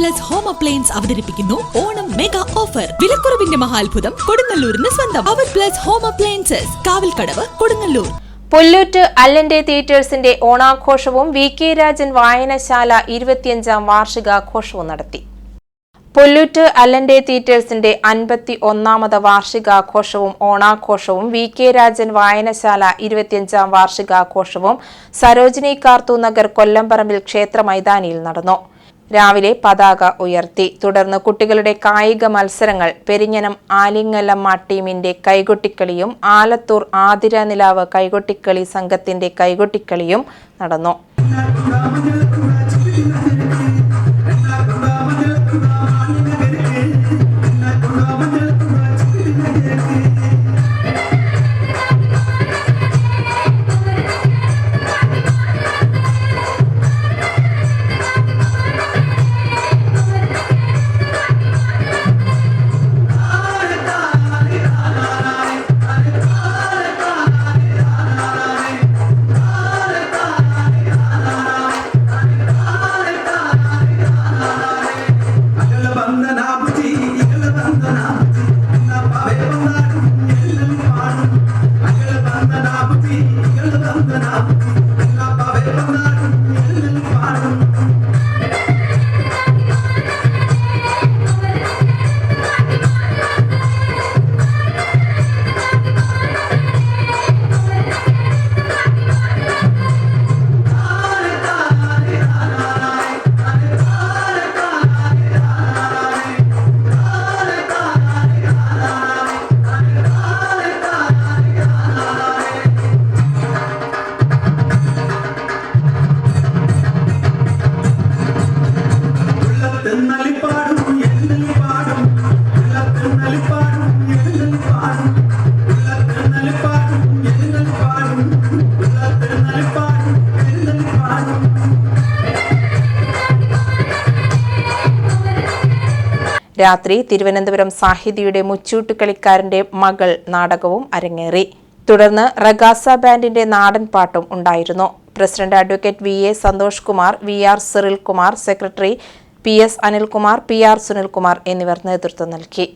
Plus home appliance അവതരിപ്പിക്കുന്നു Onam mega offer. വിലക്കുറവിന്റെ മഹാത്ഭുതം കൊടുങ്ങല്ലൂരിന് സ്വന്തം. അവർ plus home appliances, Kavalkadavu, Kodungallur. Pullut അല്ലന്റെ തിയേറ്റേഴ്സിന്റെ ഓണാഘോഷവും VK രാജൻ വായനശാല 25ാം വാർഷികാഘോഷവും നടത്തി. പുല്ലൂറ്റ് അല്ലന്റെ തിയേറ്റേഴ്സിന്റെ 51ാമത് വാർഷികാഘോഷവും ഓണാഘോഷവും VK രാജൻ വായനശാല 25ാം വാർഷികാഘോഷവും സരോജിനി കാർത്തു നഗർ കൊല്ലംപറമ്പിൽ ക്ഷേത്ര മൈതാനിയിൽ നടന്നു. രാവിലെ പതാക ഉയർത്തി. തുടർന്ന് കുട്ടികളുടെ കായിക മത്സരങ്ങൾ, പെരിഞ്ഞനം ആലിങ്ങലമ്മ ടീമിന്റെ കൈകൊട്ടിക്കളിയും ആലത്തൂർ ആതിര നിലാവ് കൈകൊട്ടിക്കളി സംഘത്തിന്റെ കൈകൊട്ടിക്കളിയും നടന്നു. രാത്രി തിരുവനന്തപുരം സാഹിതിയുടെ മുച്ചൂട്ടുകളിക്കാരന്റെ മകൾ നാടകവും അരങ്ങേറി. തുടർന്ന് റഗാസ ബാൻഡിന്റെ നാടൻ പാട്ടും ഉണ്ടായിരുന്നു. President advocate VA Santhosh Kumar, VR Cyrilkumar, secretary PS Anilkumar, PR Sunilkumar എന്നിവർ നേതൃത്വം നൽകി.